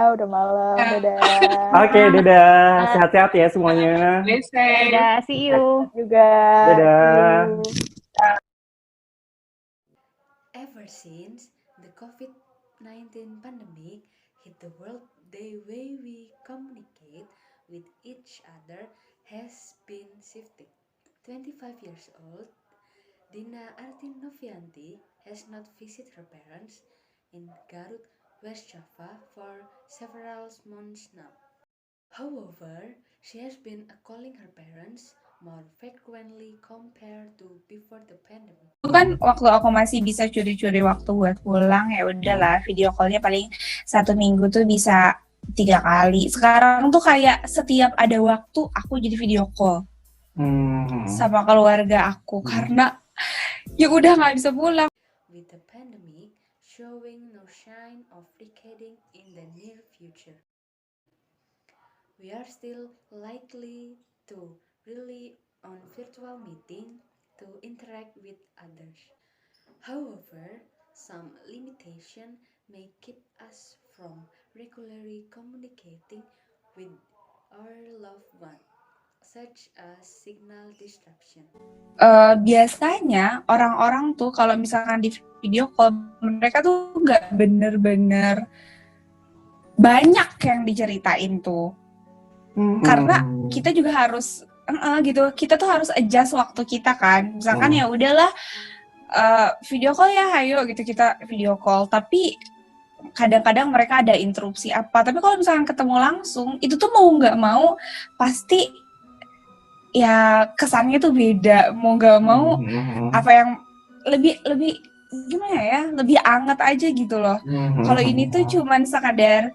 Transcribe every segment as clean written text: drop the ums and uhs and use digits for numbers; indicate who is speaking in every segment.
Speaker 1: Udah malam, dadah.
Speaker 2: Oke, dadah. Sehat-sehat ya semuanya.
Speaker 3: Dadah, see you.
Speaker 1: Juga, see you.
Speaker 2: Dadah.
Speaker 4: Ever since the COVID-19 pandemic hit the world, the way we communicate with each other has been shifting. 25 years old, Dina Artin Novianti has not visited her parents in Garut, West Java for several months now. However, she has been calling her parents more frequently compared to before the pandemic.
Speaker 3: Itu kan waktu aku masih bisa curi-curi waktu buat pulang, ya udahlah video callnya paling 1 minggu tuh bisa 3 kali. Sekarang tuh kayak setiap ada waktu aku jadi video call sama keluarga aku karena ya udah nggak bisa pulang.
Speaker 4: With the pandemic showing no sign of receding in the near future, we are still likely to rely on virtual meeting to interact with others. However, some limitation may keep us from regularly communicating with our loved one, such as signal disruption.
Speaker 3: Biasanya orang-orang tuh kalau misalkan di video call mereka tuh nggak bener-bener banyak yang diceritain tuh. Karena kita juga harus gitu, kita tuh harus adjust waktu kita kan. Misalkan ya udahlah video call ya, ayo gitu kita video call. Tapi kadang-kadang mereka ada interupsi apa. Tapi kalau misalkan ketemu langsung, itu tuh mau nggak mau pasti ya kesannya tuh beda. Mau nggak mau apa yang lebih gimana ya, lebih anget aja gitu loh. Kalau ini tuh cuman sekadar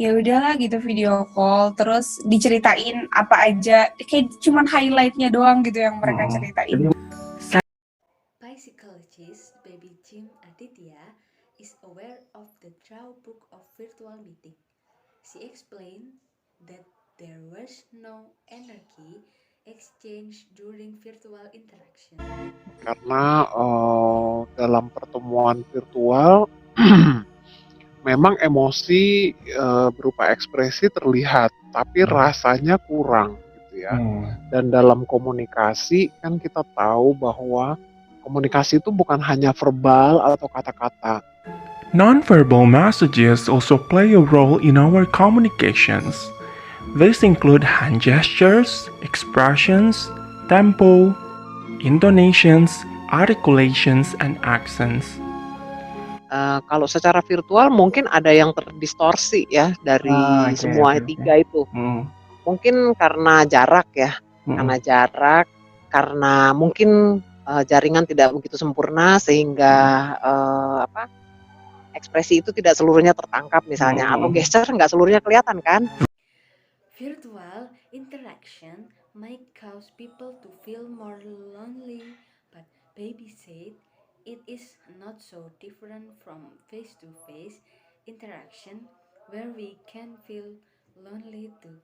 Speaker 3: ya udahlah gitu video call terus diceritain apa aja, kayak cuman highlightnya doang gitu yang mereka ceritain.
Speaker 4: Psychologist Baby Jim Aditya is aware of the drawback of virtual meeting. She explained that there was no energy exchange during virtual interaction.
Speaker 5: Karena dalam pertemuan virtual memang emosi berupa ekspresi terlihat, tapi rasanya kurang gitu ya. Dan dalam komunikasi kan kita tahu bahwa komunikasi itu bukan hanya verbal atau kata-kata.
Speaker 6: Non-verbal messages also play a role in our communications. These include hand gestures, expressions, tempo, intonations, articulations, and accents.
Speaker 7: Kalau secara virtual mungkin ada yang terdistorsi ya dari semua tiga itu. Mungkin karena jarak ya, karena mungkin jaringan tidak begitu sempurna sehingga ekspresi itu tidak seluruhnya tertangkap misalnya, atau gesture nggak seluruhnya kelihatan kan.
Speaker 4: Virtual interaction might cause people to feel more lonely, but Baby said it is not so different from face-to-face interaction where we can feel lonely too,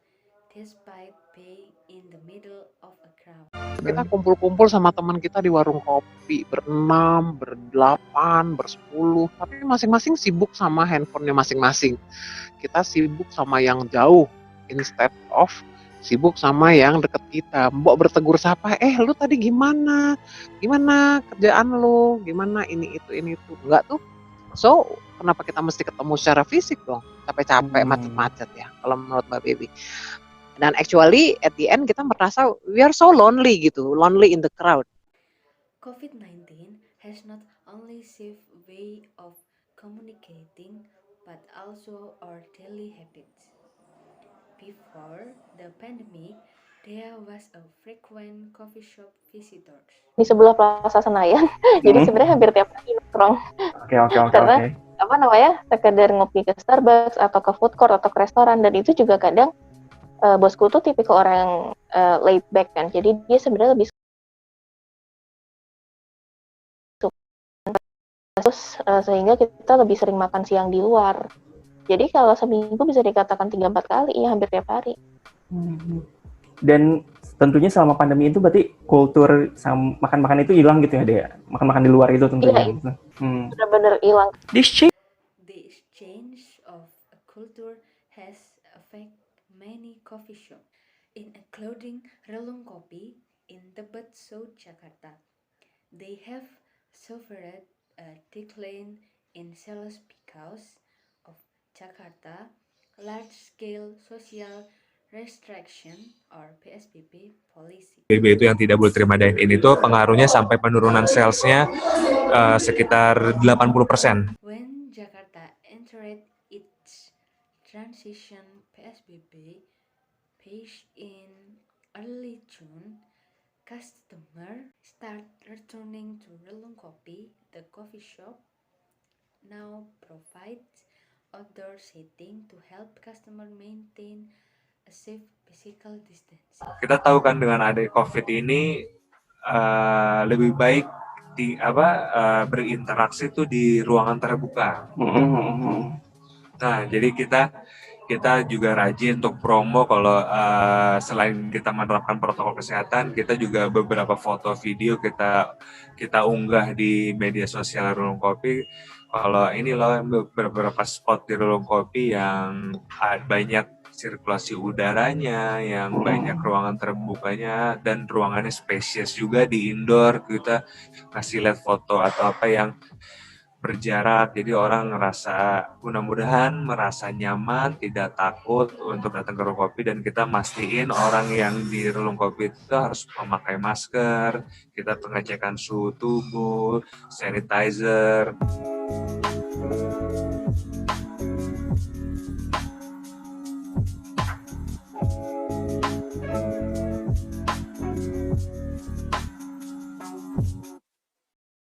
Speaker 4: despite being in the middle of a crowd.
Speaker 5: Kita kumpul-kumpul sama teman kita di warung kopi, ber-6, ber-8, ber-10, tapi masing-masing sibuk sama handphonenya masing-masing. Kita sibuk sama yang jauh, instead of sibuk sama yang deket kita. Mbok bertegur sapa, lu tadi gimana? Gimana kerjaan lu? Gimana ini itu? Enggak tuh. So, kenapa kita mesti ketemu secara fisik dong? Capek-capek, macet-macet ya, kalau menurut Mbak Baby. Dan actually, at the end kita merasa we are so lonely gitu, lonely in the crowd.
Speaker 4: COVID-19 has not only saved a way of communicating, but also our daily habits. Before the pandemic, there was a frequent coffee shop visitors.
Speaker 1: Di sebelah Plaza Senayan, jadi sebenarnya hampir tiap hari nongkrong. Karena sekedar ngopi ke Starbucks atau ke food court atau ke restoran, dan itu juga kadang bosku tuh tipikal orang laid back kan, jadi dia sebenarnya lebih terus sehingga kita lebih sering makan siang di luar. Jadi kalau seminggu bisa dikatakan 3-4 kali, ya hampir tiap hari.
Speaker 2: Dan tentunya selama pandemi itu berarti kultur makan-makan itu hilang gitu ya, Dea? Makan-makan di luar itu tentunya.
Speaker 1: Iya, benar-benar hilang.
Speaker 4: The exchange of a culture has affected many coffee shops, including Relung Kopi in Tebet, South Jakarta. They have suffered a decline in sales because of Jakarta large-scale social restriction or PSBB policy.
Speaker 8: PSBB itu yang tidak boleh terima dine-in itu pengaruhnya sampai penurunan salesnya sekitar 80%.
Speaker 4: When Jakarta entered its transition PSBB phase in early June, customers start returning to Relung Kopi. The coffee shop now provides outdoor seating to help customers maintain a safe physical distance.
Speaker 8: Kita tahu kan dengan adanya COVID ini lebih baik berinteraksi itu di ruangan terbuka. Nah, jadi kita juga rajin untuk promo kalau selain kita menerapkan protokol kesehatan, kita juga beberapa foto video kita unggah di media sosial Relung Kopi. Kalau ini loh beberapa spot di Relung Kopi yang banyak sirkulasi udaranya, yang banyak ruangan terbukanya, dan ruangannya spacious juga di indoor. Kita kasih lihat foto atau apa yang berjarak, jadi orang mudah-mudahan merasa nyaman, tidak takut untuk datang ke Relung Kopi, dan kita mastiin orang yang di Relung Kopi itu harus memakai masker, kita pengecekan suhu tubuh, sanitizer.